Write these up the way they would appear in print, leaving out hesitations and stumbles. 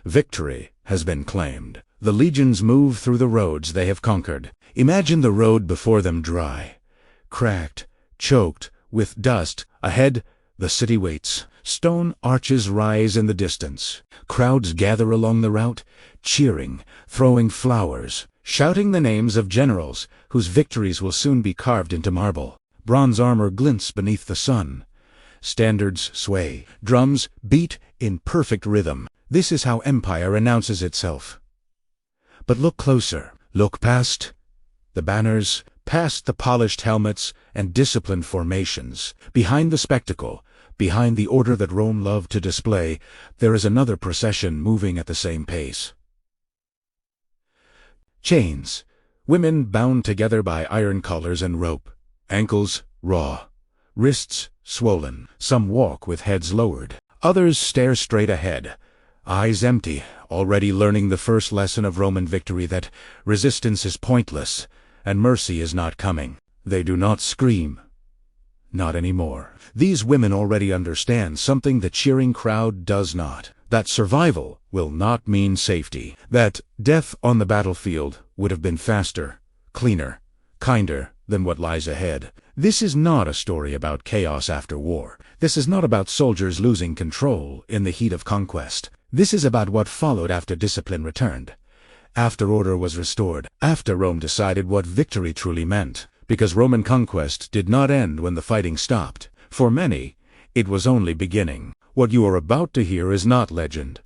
Victory has been claimed. The legions move through the roads they have conquered. Imagine the road before them dry, cracked, choked with dust. Ahead, the city waits. Stone arches rise in the distance. Crowds gather along the route, cheering, throwing flowers, shouting the names of generals whose victories will soon be carved into marble. Bronze armor glints beneath the sun. Standards sway. Drums beat in perfect rhythm. This is how empire announces itself. But look closer. Look past the banners, past the polished helmets and disciplined formations. Behind the spectacle, behind the order that Rome loved to display, there is another procession moving at the same pace. Chains. Women bound together by iron collars and rope. Ankles raw. Wrists swollen. Some walk with heads lowered. Others stare straight ahead, eyes empty, already learning the first lesson of Roman victory, that resistance is pointless and mercy is not coming. They do not scream. Not anymore. These women already understand something the cheering crowd does not. That survival will not mean safety. That death on the battlefield would have been faster, cleaner, kinder than what lies ahead. This is not a story about chaos after war. This is not about soldiers losing control in the heat of conquest. This is about what followed after discipline returned, after order was restored, after Rome decided what victory truly meant. Because Roman conquest did not end when the fighting stopped. For many, it was only beginning. What you are about to hear is not legend,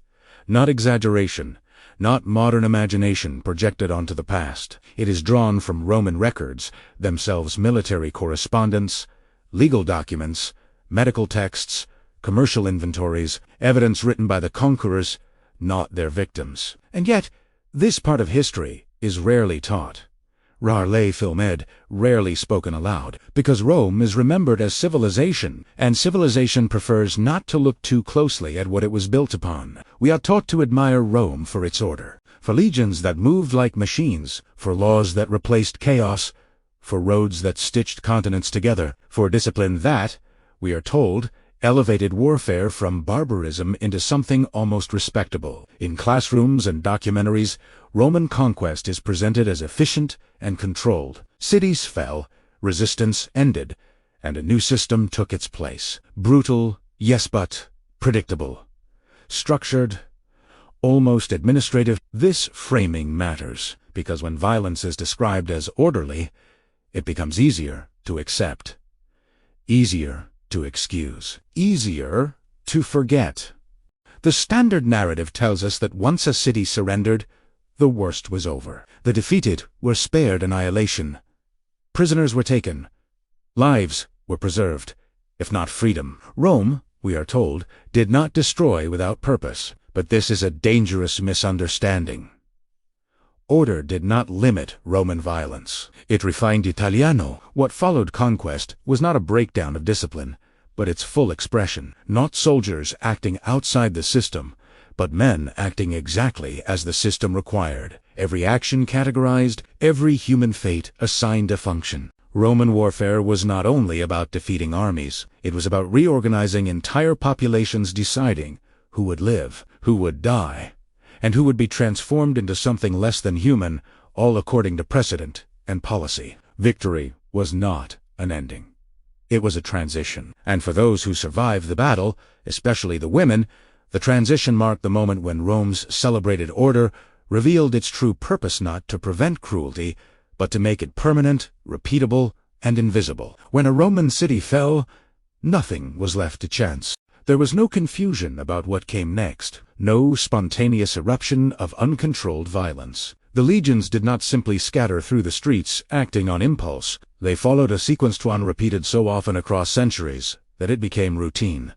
not exaggeration, not modern imagination projected onto the past. It is drawn from Roman records, themselves military correspondence, legal documents, medical texts, commercial inventories, evidence written by the conquerors, not their victims. And yet, this part of history is rarely taught. Rarely filmed, rarely spoken aloud, because Rome is remembered as civilization, and civilization prefers not to look too closely at what it was built upon. We are taught to admire Rome for its order, for legions that moved like machines, for laws that replaced chaos, for roads that stitched continents together, for discipline that, we are told, elevated warfare from barbarism into something almost respectable. In classrooms and documentaries, Roman conquest is presented as efficient and controlled. Cities fell, resistance ended, and a new system took its place. Brutal, yes but predictable. Structured, almost administrative. This framing matters, because when violence is described as orderly, it becomes easier to accept, easier to excuse, easier to forget. The standard narrative tells us that once a city surrendered, the worst was over. The defeated were spared annihilation. Prisoners were taken. Lives were preserved, if not freedom. Rome, we are told, did not destroy without purpose. But this is a dangerous misunderstanding. Order did not limit Roman violence. It refined Italiano. What followed conquest was not a breakdown of discipline, but its full expression. Not soldiers acting outside the system, but men acting exactly as the system required. Every action categorized, every human fate assigned a function. Roman warfare was not only about defeating armies, it was about reorganizing entire populations, deciding who would live, who would die, and who would be transformed into something less than human, all according to precedent and policy. Victory was not an ending. It was a transition. And for those who survived the battle, especially the women, the transition marked the moment when Rome's celebrated order revealed its true purpose, not to prevent cruelty, but to make it permanent, repeatable, and invisible. When a Roman city fell, nothing was left to chance. There was no confusion about what came next, no spontaneous eruption of uncontrolled violence. The legions did not simply scatter through the streets, acting on impulse. They followed a sequenced one repeated so often across centuries that it became routine.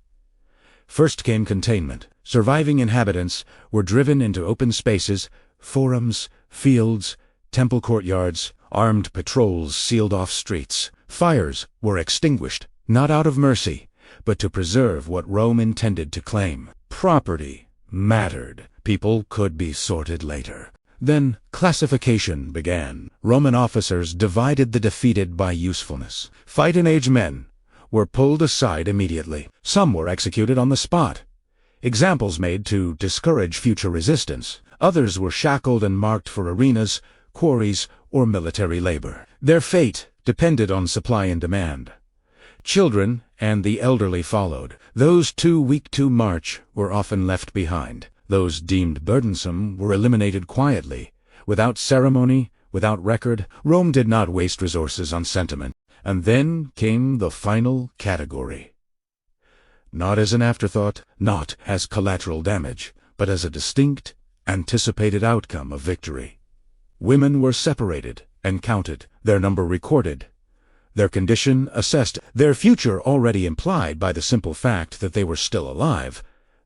First came containment. Surviving inhabitants were driven into open spaces, forums, fields, temple courtyards. Armed patrols sealed off streets. Fires were extinguished, not out of mercy, but to preserve what Rome intended to claim. Property mattered. People could be sorted later. Then classification began. Roman officers divided the defeated by usefulness. Fight-and-age men were pulled aside immediately. Some were executed on the spot. examples made to discourage future resistance. Others were shackled and marked for arenas, quarries, or military labor. Their fate depended on supply and demand. Children and the elderly followed. Those too weak to march were often left behind. Those deemed burdensome were eliminated quietly, without ceremony, without record. Rome did not waste resources on sentiment. And then came the final category. Not as an afterthought, not as collateral damage, but as a distinct, anticipated outcome of victory. Women were separated and counted, their number recorded, their condition assessed, their future already implied by the simple fact that they were still alive.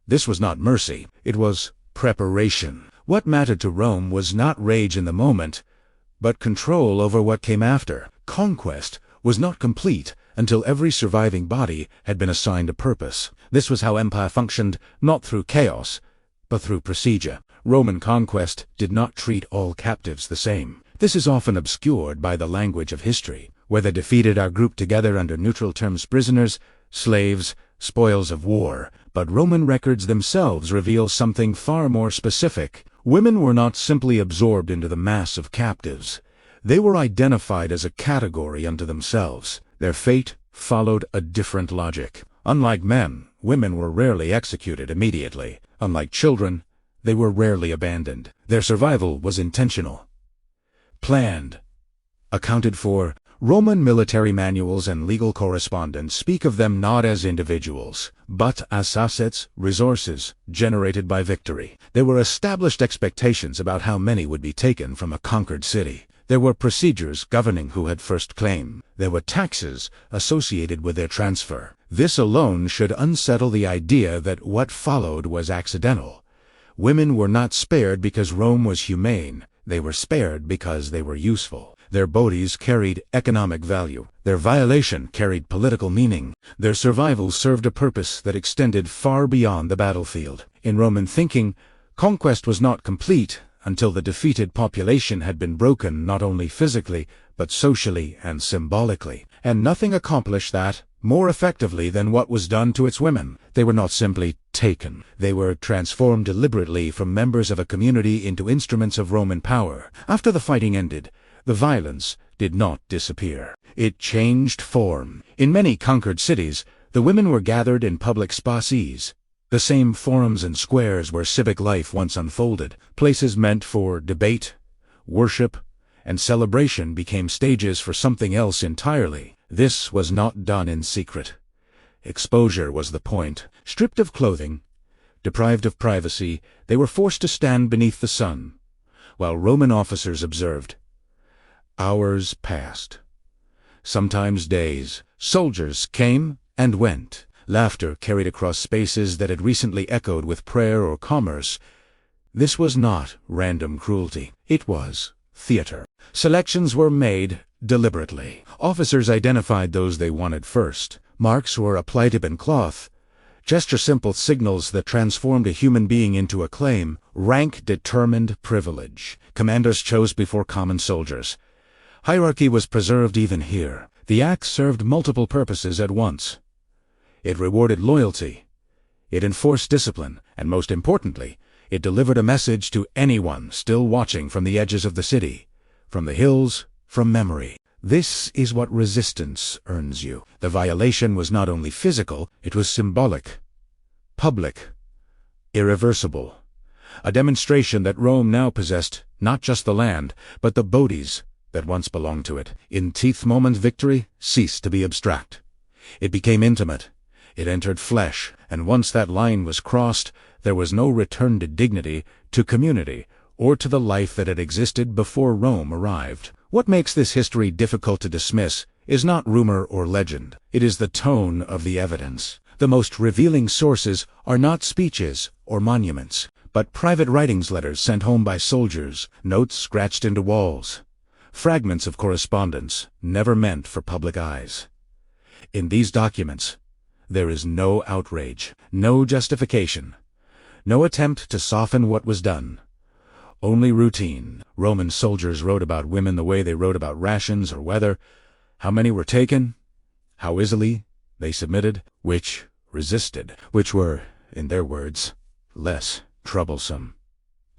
This was not mercy, it was preparation. What mattered to Rome was not rage in the moment, but control over what came after. Conquest was not complete until every surviving body had been assigned a purpose. This was how empire functioned, not through chaos, but through procedure. Roman conquest did not treat all captives the same. This is often obscured by the language of history, where the defeated are grouped together under neutral terms: prisoners, slaves, spoils of war. But Roman records themselves reveal something far more specific. Women were not simply absorbed into the mass of captives. They were identified as a category unto themselves. Their fate followed a different logic. Unlike men, women were rarely executed immediately. Unlike children, they were rarely abandoned. Their survival was intentional, planned, accounted for. Roman military manuals and legal correspondence speak of them not as individuals, but as assets, resources, generated by victory. There were established expectations about how many would be taken from a conquered city. There were procedures governing who had first claim. There were taxes associated with their transfer. This alone should unsettle the idea that what followed was accidental. Women were not spared because Rome was humane. They were spared because they were useful. Their bodies carried economic value. Their violation carried political meaning. Their survival served a purpose that extended far beyond the battlefield. In Roman thinking, conquest was not complete until the defeated population had been broken not only physically, but socially and symbolically. And nothing accomplished that more effectively than what was done to its women. They were not simply taken. They were transformed deliberately from members of a community into instruments of Roman power. After the fighting ended, the violence did not disappear. It changed form. In many conquered cities, the women were gathered in public spaces, the same forums and squares where civic life once unfolded. Places meant for debate, worship, and celebration became stages for something else entirely. This was not done in secret. Exposure was the point. Stripped of clothing, deprived of privacy, they were forced to stand beneath the sun, while Roman officers observed. Hours passed, sometimes days. Soldiers came and went. Laughter carried across spaces that had recently echoed with prayer or commerce. This was not random cruelty. It was theater. Selections were made deliberately. Officers identified those they wanted first. Marks were applied in cloth. Gesture simple signals that transformed a human being into a claim. Rank determined privilege. Commanders chose before common soldiers. Hierarchy was preserved even here. The act served multiple purposes at once. It rewarded loyalty, it enforced discipline, and most importantly, it delivered a message to anyone still watching from the edges of the city, from the hills, from memory. This is what resistance earns you. The violation was not only physical, it was symbolic, public, irreversible. A demonstration that Rome now possessed not just the land, but the bodies that once belonged to it. In teeth moment, victory ceased to be abstract. It became intimate. It entered flesh, and once that line was crossed, there was no return to dignity, to community, or to the life that had existed before Rome arrived. What makes this history difficult to dismiss is not rumor or legend. It is the tone of the evidence. The most revealing sources are not speeches or monuments, but private writings, letters sent home by soldiers, notes scratched into walls, fragments of correspondence never meant for public eyes. In these documents, there is no outrage, no justification, no attempt to soften what was done. Only routine. Roman soldiers wrote about women the way they wrote about rations or weather, how many were taken, how easily they submitted, which resisted, which were in their words, less troublesome.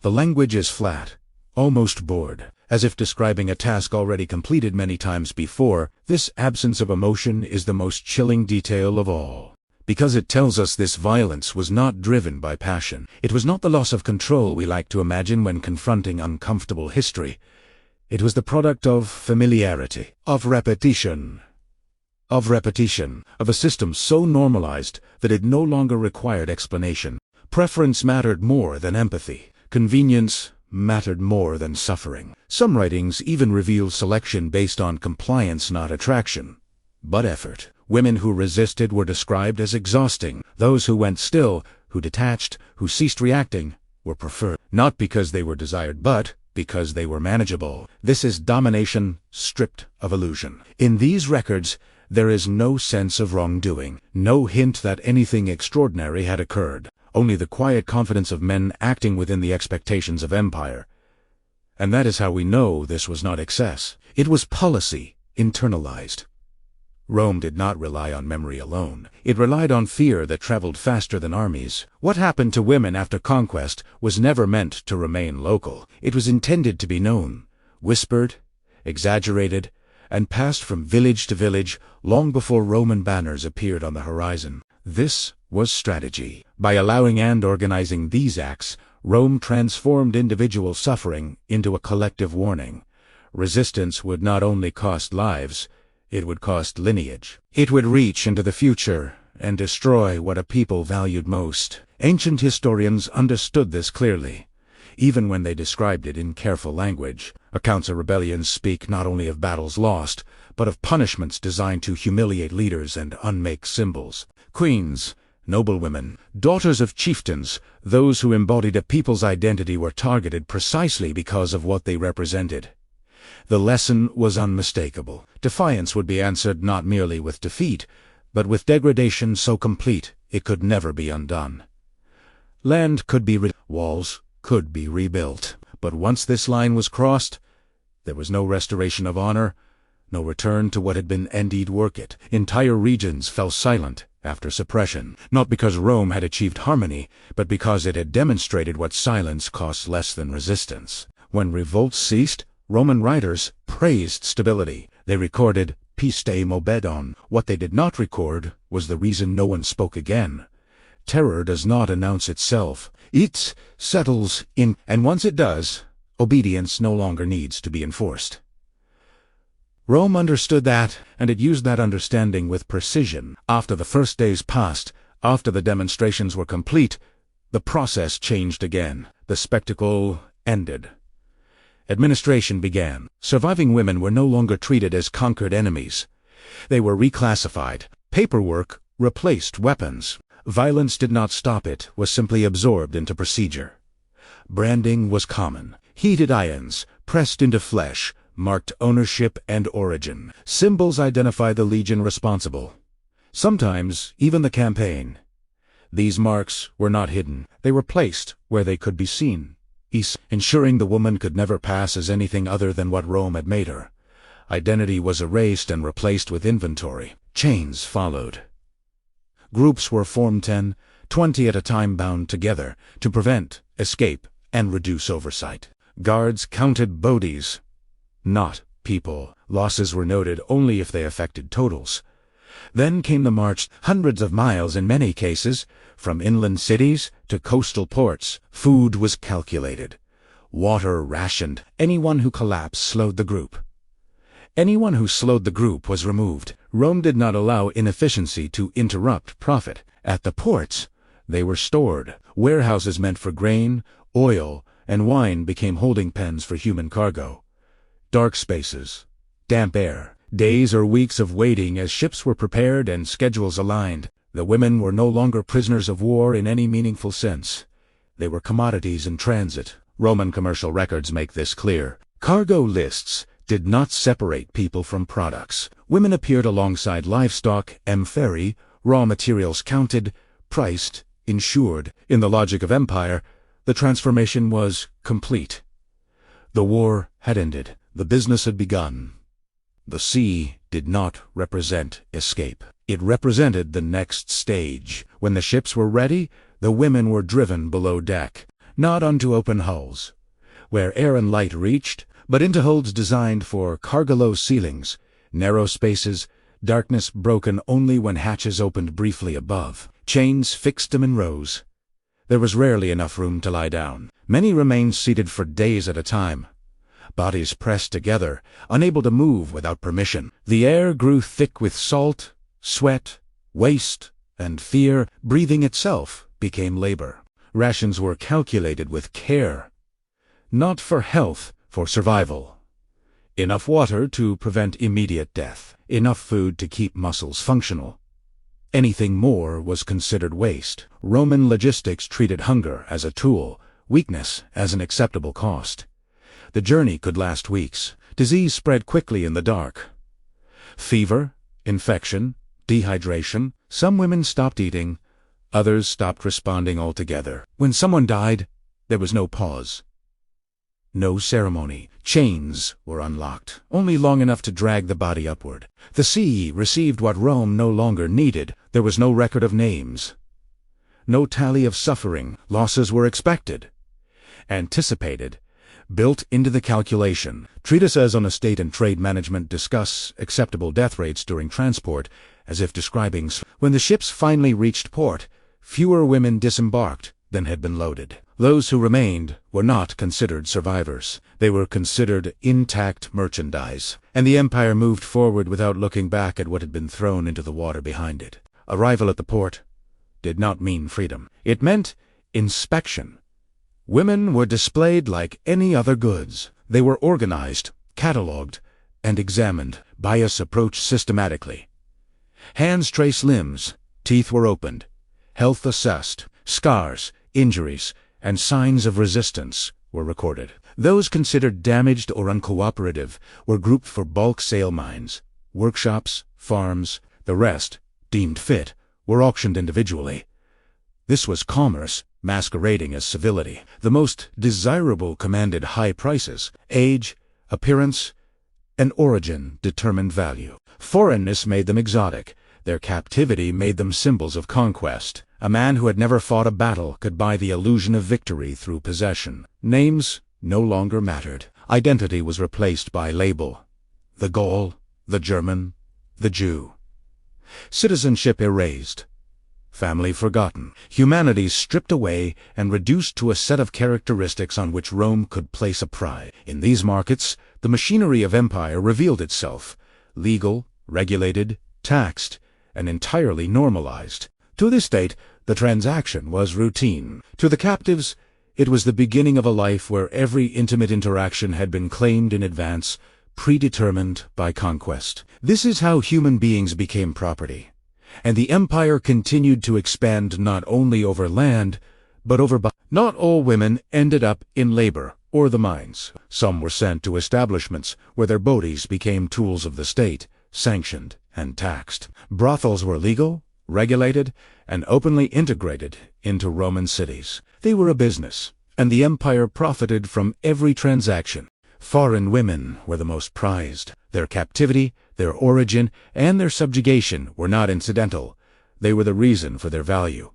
The language is flat, almost bored, as if describing a task already completed many times before. This absence of emotion is the most chilling detail of all, because it tells us this violence was not driven by passion. It was not the loss of control we like to imagine when confronting uncomfortable history. It was the product of familiarity, of repetition, of a system so normalized that it no longer required explanation. Preference mattered more than empathy. Convenience mattered more than suffering. Some writings even reveal selection based on compliance, not attraction, but effort. Women who resisted were described as exhausting. Those who went still, who detached, who ceased reacting, were preferred, not because they were desired, but because they were manageable. This is domination stripped of illusion. In these records, there is no sense of wrongdoing, no hint that anything extraordinary had occurred, only the quiet confidence of men acting within the expectations of empire. And that is how we know this was not excess. It was policy, internalized. Rome did not rely on memory alone. It relied on fear that traveled faster than armies. What happened to women after conquest was never meant to remain local. It was intended to be known, whispered, exaggerated, and passed from village to village long before Roman banners appeared on the horizon. This was strategy. By allowing and organizing these acts, Rome transformed individual suffering into a collective warning. Resistance would not only cost lives, it would cost lineage. It would reach into the future and destroy what a people valued most. Ancient historians understood this clearly, even when they described it in careful language. Accounts of rebellions speak not only of battles lost, but of punishments designed to humiliate leaders and unmake symbols. Queens, noblewomen, daughters of chieftains, those who embodied a people's identity were targeted precisely because of what they represented. The lesson was unmistakable. Defiance would be answered not merely with defeat, but with degradation so complete it could never be undone. Land could be walls could be rebuilt, but once this line was crossed, there was no restoration of honor, no return to what had been indeed work it. Entire regions fell silent after suppression, not because Rome had achieved harmony, but because it had demonstrated what silence costs less than resistance. When revolts ceased, Roman writers praised stability. They recorded piste mobedon. What they did not record was the reason no one spoke again. Terror does not announce itself. It settles in, and once it does, obedience no longer needs to be enforced. Rome understood that, and it used that understanding with precision. After the first days passed, after the demonstrations were complete, the process changed again. The spectacle ended. Administration began. Surviving women were no longer treated as conquered enemies. They were reclassified. Paperwork replaced weapons. Violence did not stop, it was simply absorbed into procedure. Branding was common. Heated irons, pressed into flesh, marked ownership and origin. Symbols identify the legion responsible. Sometimes even the campaign. These marks were not hidden. They were placed where they could be seen, ensuring the woman could never pass as anything other than what Rome had made her. Identity was erased and replaced with inventory. Chains followed. Groups were formed 10, 20 at a time, bound together to prevent escape and reduce oversight. Guards counted bodies, not people. Losses were noted only if they affected totals. Then came the march, hundreds of miles in many cases, from inland cities to coastal ports. Food was calculated. Water rationed. Anyone who collapsed slowed the group. Anyone who slowed the group was removed. Rome did not allow inefficiency to interrupt profit. At the ports, they were stored. Warehouses meant for grain, oil, and wine became holding pens for human cargo. Dark spaces, damp air, days or weeks of waiting as ships were prepared and schedules aligned. The women were no longer prisoners of war in any meaningful sense. They were commodities in transit. Roman commercial records make this clear. Cargo lists did not separate people from products. Women appeared alongside livestock, empheri, raw materials counted, priced, insured. In the logic of empire, the transformation was complete. The war had ended. The business had begun. The sea did not represent escape. It represented the next stage. When the ships were ready, The women were driven below deck, not onto open hulls, where air and light reached, but into holds designed for cargo ceilings, narrow spaces, darkness broken only when hatches opened briefly above. Chains fixed them in rows. There was rarely enough room to lie down. Many remained seated for days at a time, bodies pressed together, unable to move without permission. The air grew thick with salt, sweat, waste, and fear. Breathing itself became labor. Rations were calculated with care, not for health, for survival. Enough water to prevent immediate death. Enough food to keep muscles functional. Anything more was considered waste. Roman logistics treated hunger as a tool, weakness as an acceptable cost. The journey could last weeks. Disease spread quickly in the dark. Fever, infection, dehydration. Some women stopped eating. Others stopped responding altogether. When someone died, there was no pause. No ceremony. Chains were unlocked, only long enough to drag the body upward. The sea received what Rome no longer needed. There was no record of names. No tally of suffering. Losses were expected, anticipated, built into the calculation. Treatises on estate and trade management discuss acceptable death rates during transport, as if describing. When the ships finally reached port, fewer women disembarked than had been loaded. Those who remained were not considered survivors. They were considered intact merchandise, and the empire moved forward without looking back at what had been thrown into the water behind it. Arrival at the port did not mean freedom. It meant inspection. Women were displayed like any other goods. They were organized, catalogued, and examined. Bias approached systematically. Hands traced limbs, teeth were opened, health assessed, scars, injuries, and signs of resistance were recorded. Those considered damaged or uncooperative were grouped for bulk sale mines, workshops, farms. The rest, deemed fit, were auctioned individually. This was commerce masquerading as civility. The most desirable commanded high prices. Age, appearance, and origin determined value. Foreignness made them exotic. Their captivity made them symbols of conquest. A man who had never fought a battle could buy the illusion of victory through possession. Names no longer mattered. Identity was replaced by label. The Gaul, the German, the Jew. Citizenship erased. Family forgotten. Humanity stripped away and reduced to a set of characteristics on which Rome could place a pride. In these markets, the machinery of empire revealed itself. Legal, regulated, taxed, and entirely normalized. To the state, the transaction was routine. To the captives, it was the beginning of a life where every intimate interaction had been claimed in advance, predetermined by conquest. This is how human beings became property. And the empire continued to expand not only over land, but over bodies. Not all women ended up in labor or the mines. Some were sent to establishments where their bodies became tools of the state, sanctioned and taxed. Brothels were legal, regulated, and openly integrated into Roman cities. They were a business, and the empire profited from every transaction. Foreign women were the most prized. Their captivity, their origin, and their subjugation were not incidental. They were the reason for their value.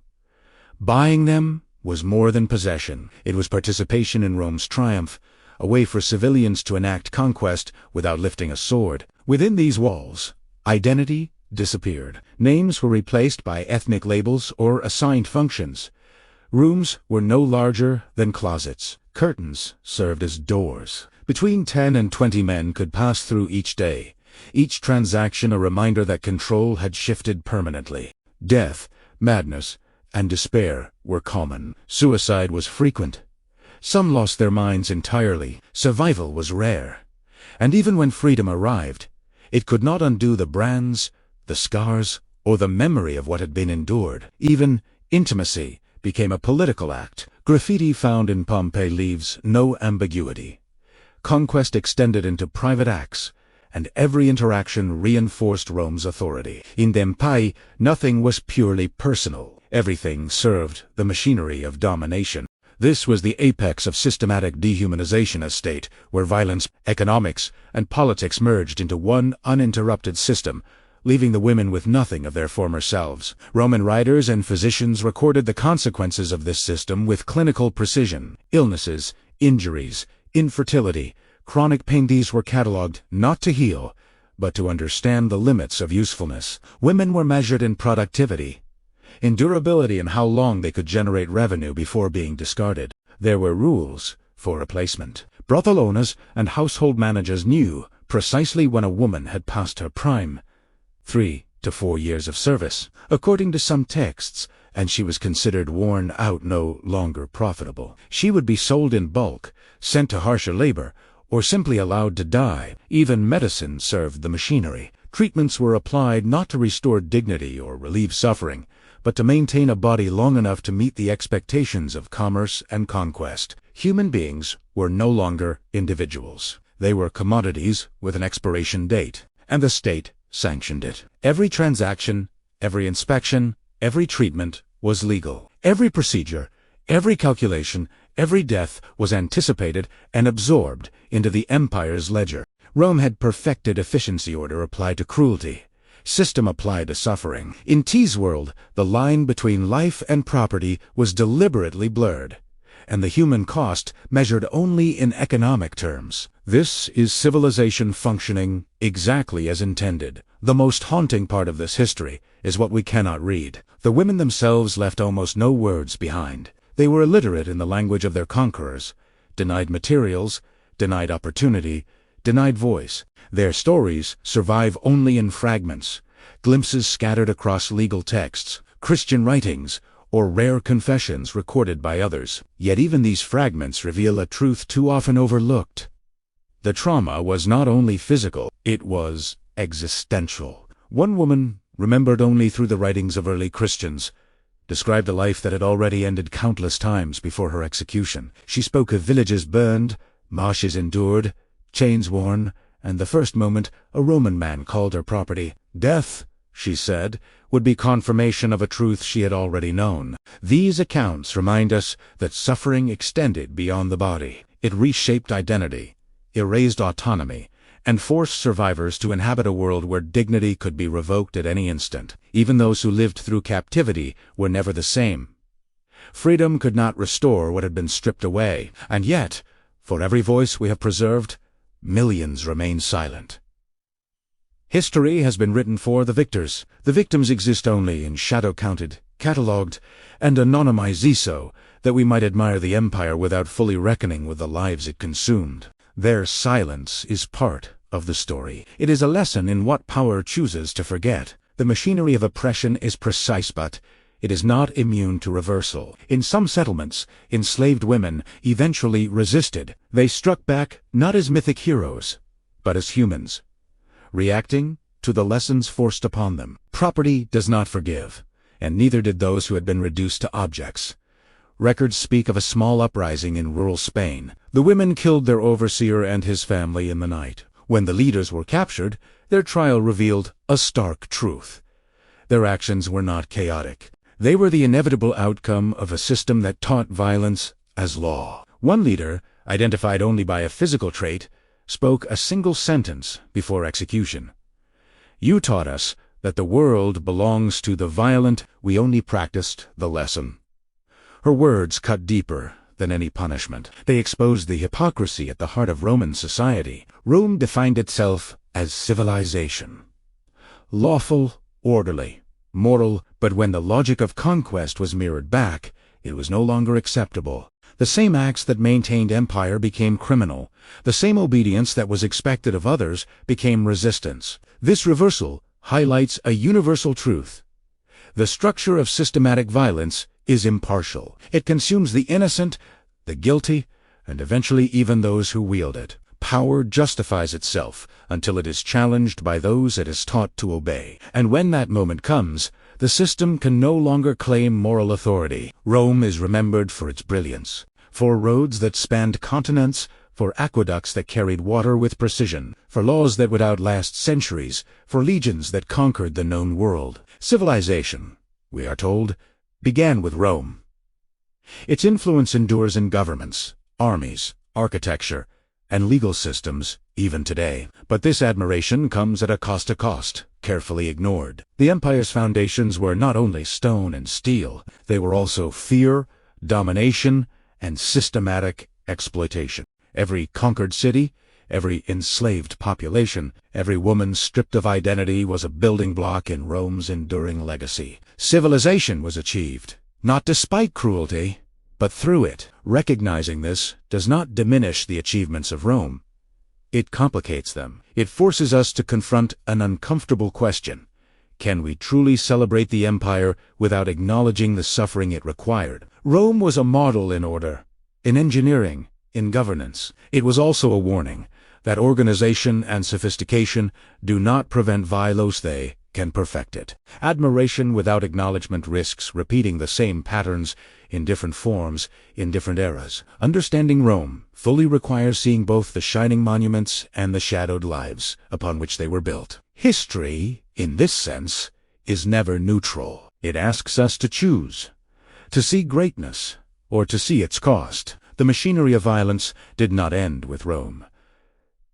Buying them was more than possession. It was participation in Rome's triumph, a way for civilians to enact conquest without lifting a sword. Within these walls, identity disappeared. Names were replaced by ethnic labels or assigned functions. Rooms were no larger than closets. Curtains served as doors. Between 10 and 20 men could pass through each day, each transaction a reminder that control had shifted permanently. Death, madness, and despair were common. Suicide was frequent. Some lost their minds entirely. Survival was rare. And even when freedom arrived, it could not undo the brands, the scars, or the memory of what had been endured. Even intimacy became a political act. Graffiti found in Pompeii leaves no ambiguity. Conquest extended into private acts, and every interaction reinforced Rome's authority. In Pompeii, nothing was purely personal. Everything served the machinery of domination. This was the apex of systematic dehumanization, a state where violence, economics, and politics merged into one uninterrupted system, leaving the women with nothing of their former selves. Roman writers and physicians recorded the consequences of this system with clinical precision. Illnesses, injuries, infertility, chronic pain. These were catalogued not to heal, but to understand the limits of usefulness. Women were measured in productivity, in durability, and how long they could generate revenue before being discarded. There were rules for replacement. Brothel owners and household managers knew precisely when a woman had passed her prime, 3 to 4 years of service, according to some texts, and she was considered worn out, no longer profitable. She would be sold in bulk, sent to harsher labor, or simply allowed to die. Even medicine served the machinery. Treatments were applied not to restore dignity or relieve suffering, but to maintain a body long enough to meet the expectations of commerce and conquest. Human beings were no longer individuals. They were commodities with an expiration date, and the state sanctioned it. Every transaction, every inspection, every treatment was legal. Every procedure, every calculation, every death was anticipated and absorbed into the empire's ledger. Rome had perfected efficiency. Order applied to cruelty, system applied to suffering. In T's world, the line between life and property was deliberately blurred, and the human cost measured only in economic terms. This is civilization functioning exactly as intended. The most haunting part of this history is what we cannot read. The women themselves left almost no words behind. They were illiterate in the language of their conquerors, denied materials, denied opportunity, denied voice. Their stories survive only in fragments, glimpses scattered across legal texts, Christian writings, or rare confessions recorded by others. Yet even these fragments reveal a truth too often overlooked. The trauma was not only physical, it was existential. One woman, remembered only through the writings of early Christians, described a life that had already ended countless times before her execution. She spoke of villages burned, marshes endured, chains worn, and the first moment a Roman man called her property. Death, she said, would be confirmation of a truth she had already known. These accounts remind us that suffering extended beyond the body. It reshaped identity, erased autonomy, and forced survivors to inhabit a world where dignity could be revoked at any instant. Even those who lived through captivity were never the same. Freedom could not restore what had been stripped away, and yet, for every voice we have preserved, millions remain silent. History has been written for the victors. The victims exist only in shadow-counted, catalogued, and anonymized so that we might admire the empire without fully reckoning with the lives it consumed. Their silence is part of the story. It is a lesson in what power chooses to forget. The machinery of oppression is precise, but it is not immune to reversal. In some settlements, enslaved women eventually resisted. They struck back not as mythic heroes, but as humans, reacting to the lessons forced upon them. Property does not forgive, and neither did those who had been reduced to objects. Records speak of a small uprising in rural Spain. The women killed their overseer and his family in the night. When the leaders were captured, their trial revealed a stark truth. Their actions were not chaotic. They were the inevitable outcome of a system that taught violence as law. One leader, identified only by a physical trait, spoke a single sentence before execution. "You taught us that the world belongs to the violent. We only practiced the lesson." Her words cut deeper than any punishment. They exposed the hypocrisy at the heart of Roman society. Rome defined itself as civilization. Lawful, orderly, moral, but when the logic of conquest was mirrored back, it was no longer acceptable. The same acts that maintained empire became criminal. The same obedience that was expected of others became resistance. This reversal highlights a universal truth. The structure of systematic violence is impartial. It consumes the innocent, the guilty, and eventually even those who wield it. Power justifies itself until it is challenged by those it is taught to obey. And when that moment comes, the system can no longer claim moral authority. Rome is remembered for its brilliance, for roads that spanned continents, for aqueducts that carried water with precision, for laws that would outlast centuries, for legions that conquered the known world. Civilization, we are told, began with Rome. Its influence endures in governments, armies, architecture, and legal systems, even today. But this admiration comes at a cost, carefully ignored. The empire's foundations were not only stone and steel, they were also fear, domination, and systematic exploitation. Every conquered city, every enslaved population, every woman stripped of identity was a building block in Rome's enduring legacy. Civilization was achieved, not despite cruelty, but through it. Recognizing this does not diminish the achievements of Rome. It complicates them. It forces us to confront an uncomfortable question. Can we truly celebrate the empire without acknowledging the suffering it required? Rome was a model in order, in engineering, in governance. It was also a warning that organization and sophistication do not prevent violence, they can perfect it. Admiration without acknowledgement risks repeating the same patterns in different forms, in different eras. Understanding Rome fully requires seeing both the shining monuments and the shadowed lives upon which they were built. History, in this sense, is never neutral. It asks us to choose, to see greatness, or to see its cost. The machinery of violence did not end with Rome.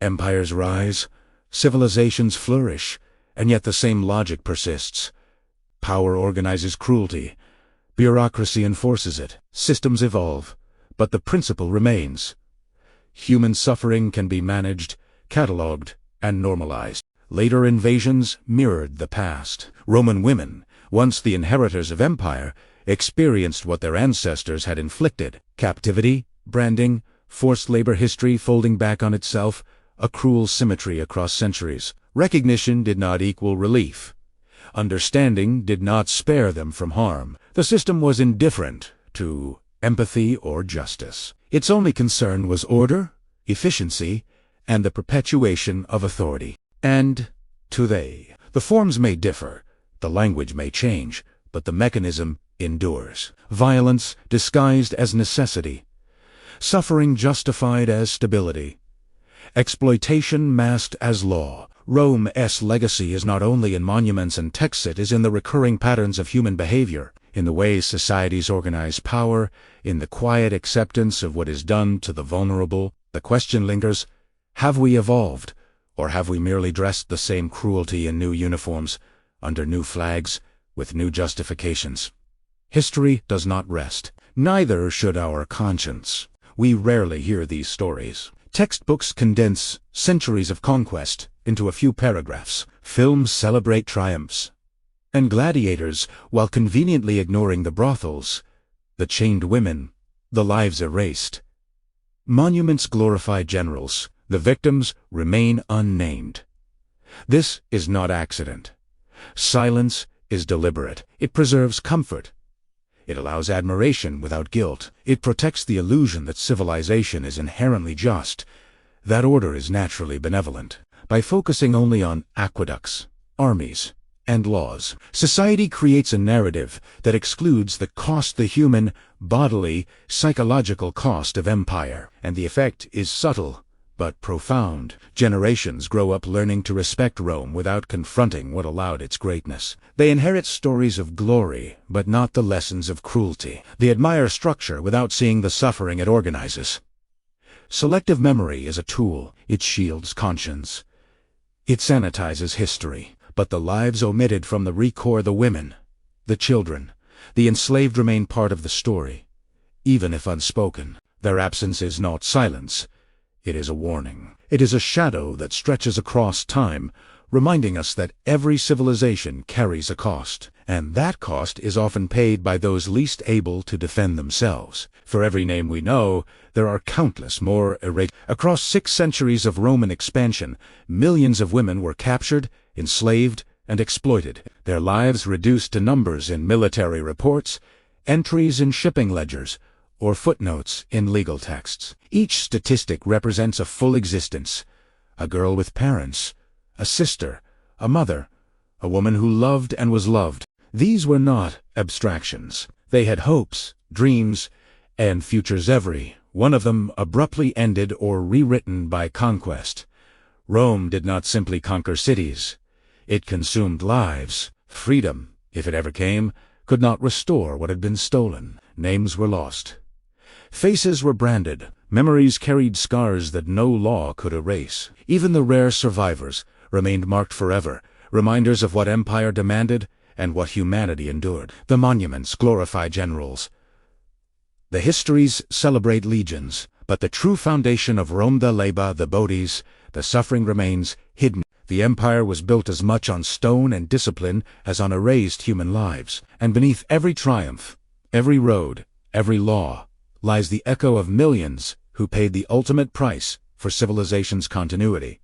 Empires rise, civilizations flourish, and yet the same logic persists. Power organizes cruelty. Bureaucracy enforces it. Systems evolve, but the principle remains. Human suffering can be managed, catalogued, and normalized. Later invasions mirrored the past. Roman women, once the inheritors of empire, experienced what their ancestors had inflicted. Captivity, branding, forced labor, history folding back on itself, a cruel symmetry across centuries. Recognition did not equal relief. Understanding did not spare them from harm. The system was indifferent to empathy or justice. Its only concern was order, efficiency, and the perpetuation of authority. And today, the forms may differ, the language may change, but the mechanism endures. Violence disguised as necessity. Suffering justified as stability. Exploitation masked as law. Rome's legacy is not only in monuments and texts, it is in the recurring patterns of human behavior, in the ways societies organize power, in the quiet acceptance of what is done to the vulnerable. The question lingers, have we evolved, or have we merely dressed the same cruelty in new uniforms, under new flags, with new justifications? History does not rest. Neither should our conscience. We rarely hear these stories. Textbooks condense centuries of conquest into a few paragraphs. Films celebrate triumphs and gladiators while conveniently ignoring the brothels, the chained women, the lives erased. Monuments glorify generals. The victims remain unnamed. This is not accident. Silence is deliberate. It preserves comfort. It allows admiration without guilt. It protects the illusion that civilization is inherently just, that order is naturally benevolent. By focusing only on aqueducts, armies, and laws, society creates a narrative that excludes the cost, the human, bodily, psychological cost of empire. And the effect is subtle, but profound. Generations grow up learning to respect Rome without confronting what allowed its greatness. They inherit stories of glory, but not the lessons of cruelty. They admire structure without seeing the suffering it organizes. Selective memory is a tool. It shields conscience. It sanitizes history. But the lives omitted from the record, the women, the children, the enslaved remain part of the story, even if unspoken. Their absence is not silence. It is a warning. It is a shadow that stretches across time, reminding us that every civilization carries a cost, and that cost is often paid by those least able to defend themselves. For every name we know, there are countless more erased. Across 6 centuries of Roman expansion, millions of women were captured, enslaved, and exploited. Their lives reduced to numbers in military reports, entries in shipping ledgers, or footnotes in legal texts. Each statistic represents a full existence. A girl with parents, a sister, a mother, a woman who loved and was loved. These were not abstractions. They had hopes, dreams, and futures, every one of them abruptly ended or rewritten by conquest. Rome did not simply conquer cities. It consumed lives. Freedom, if it ever came, could not restore what had been stolen. Names were lost. Faces were branded, Memories carried scars that no law could erase. Even the rare survivors remained marked forever, reminders of what empire demanded and what humanity endured. The monuments glorify generals. The histories celebrate legions, but the true foundation of Rome, the Leba, the Bodis, the suffering remains hidden. The empire was built as much on stone and discipline as on erased human lives. And beneath every triumph, every road, every law, lies the echo of millions who paid the ultimate price for civilization's continuity.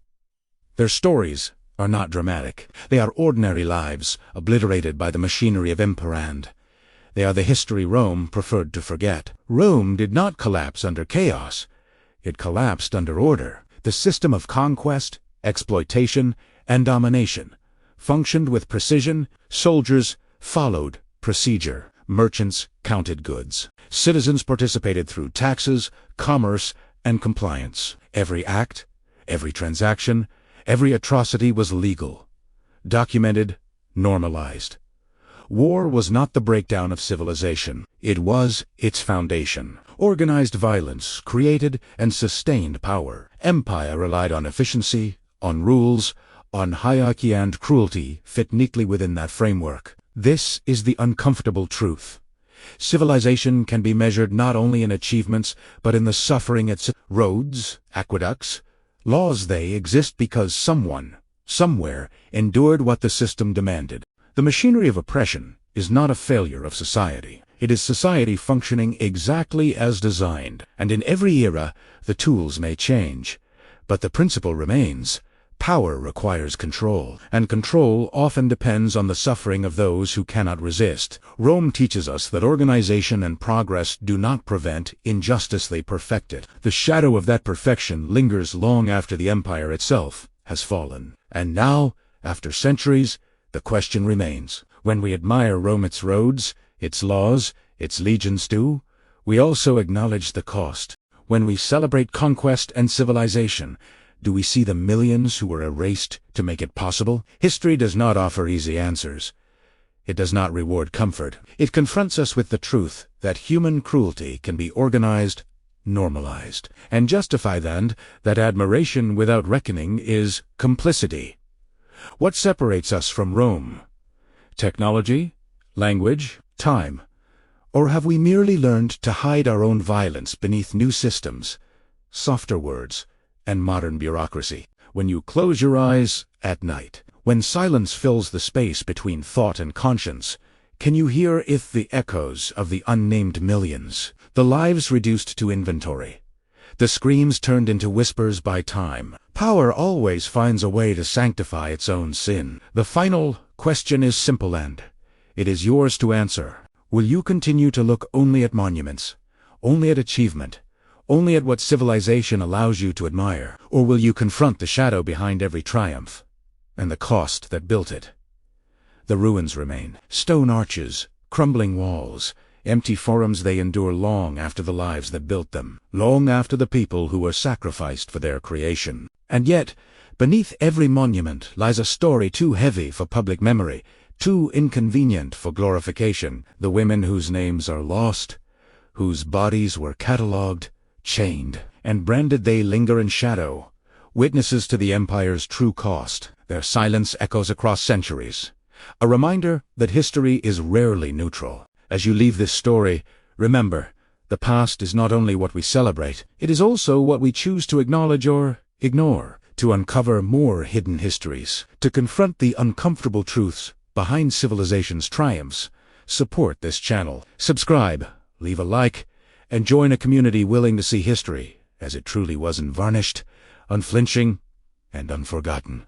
Their stories are not dramatic. They are ordinary lives, obliterated by the machinery of imperand. They are the history Rome preferred to forget. Rome did not collapse under chaos. It collapsed under order. The system of conquest, exploitation, and domination functioned with precision. Soldiers followed procedure. Merchants counted goods. Citizens participated through taxes, commerce, and compliance. Every act, every transaction, every atrocity was legal, documented, normalized. War was not the breakdown of civilization. It was its foundation. Organized violence created and sustained power. Empire relied on efficiency, on rules, on hierarchy, and cruelty fit neatly within that framework. This is the uncomfortable truth. Civilization can be measured not only in achievements, but in the suffering itself. Roads, aqueducts, laws, they exist because someone, somewhere, endured what the system demanded. The machinery of oppression is not a failure of society. It is society functioning exactly as designed. And in every era, the tools may change, but the principle remains. Power requires control, and control often depends on the suffering of those who cannot resist. Rome teaches us that organization and progress do not prevent injustice, they perfect it. The shadow of that perfection lingers long after the empire itself has fallen. And now, after centuries, the question remains. When we admire Rome, its roads, its laws, its legions too, we also acknowledge the cost. When we celebrate conquest and civilization, do we see the millions who were erased to make it possible? History does not offer easy answers. It does not reward comfort. It confronts us with the truth that human cruelty can be organized, normalized, and justified, and that admiration without reckoning is complicity. What separates us from Rome? Technology? Language? Time? Or have we merely learned to hide our own violence beneath new systems, softer words, and modern bureaucracy? When you close your eyes at night, when silence fills the space between thought and conscience, can you hear the echoes of the unnamed millions, the lives reduced to inventory, the screams turned into whispers by time? Power always finds a way to sanctify its own sin. The final question is simple, and it is yours to answer. Will you continue to look only at monuments, only at achievement, only at what civilization allows you to admire? Or will you confront the shadow behind every triumph, and the cost that built it? The ruins remain. Stone arches, crumbling walls, empty forums, they endure long after the lives that built them, long after the people who were sacrificed for their creation. And yet, beneath every monument lies a story too heavy for public memory, too inconvenient for glorification. The women whose names are lost, whose bodies were catalogued, chained, and branded, they linger in shadow, witnesses to the empire's true cost. Their silence echoes across centuries, a reminder that history is rarely neutral. As you leave this story, remember, the past is not only what we celebrate, it is also what we choose to acknowledge or ignore. To uncover more hidden histories, to confront the uncomfortable truths behind civilization's triumphs, support this channel. Subscribe, leave a like, and join a community willing to see history as it truly was, unvarnished, unflinching, and unforgotten.